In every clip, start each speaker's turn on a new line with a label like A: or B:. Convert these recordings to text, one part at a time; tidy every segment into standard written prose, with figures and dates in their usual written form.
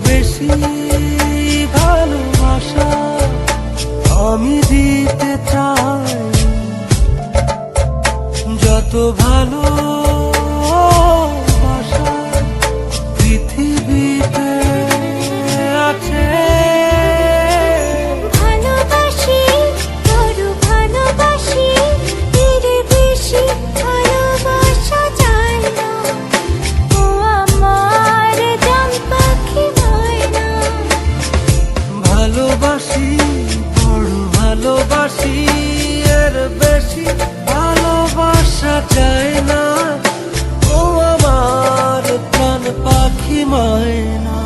A: বেশি ভালোবাসা আমি দিতে চাই, যত ভালোবাসা পৃথিবীতে আছে।
B: ভালোবাসি, বড় ভালোবাসি, এর বেশি ভালোবাসা যায় না। ও আমার জান পাখি ময়না।
A: ভালোবাসি, বড় ভালোবাসি, এর বেশি ভালোবাসা চায় না। ও আমার প্রাণ পাখি ময়না।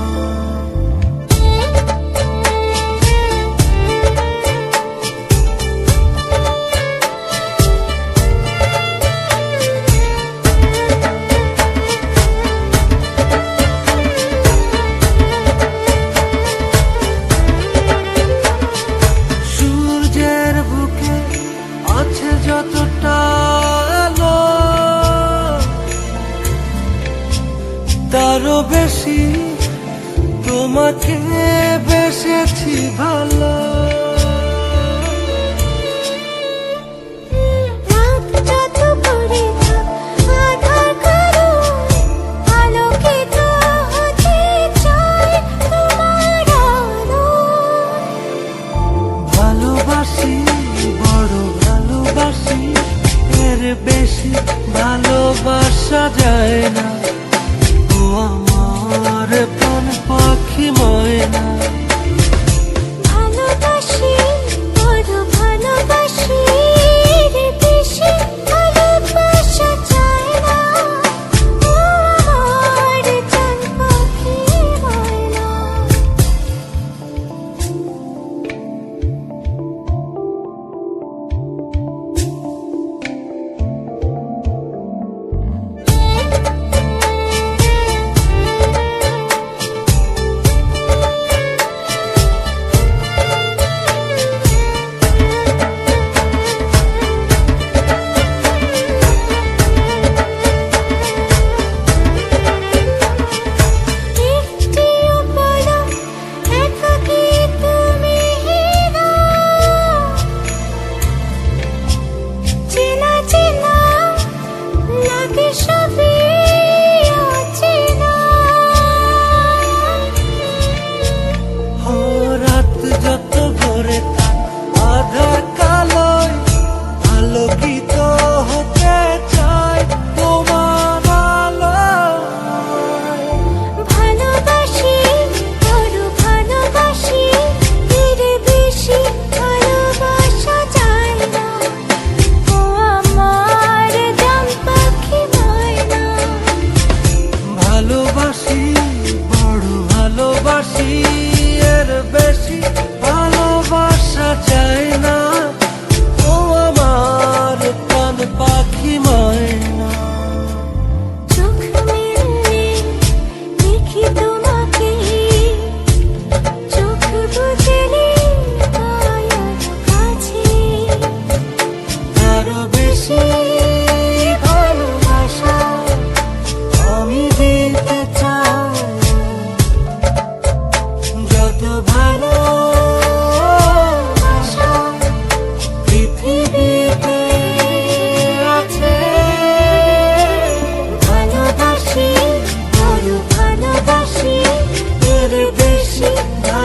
A: সূর্যের বুকে আছে যতটা আলো, তারও বেশি তোমাকে বেসেছি ভালো।
B: রাত যত করে থাক, আধার করো, আলোকিত হতে চাই তোমার আলো।
A: ভালোবাসি, বড় ভালোবাসি, এর বেশি ভালোবাসা যায় না। ও আমার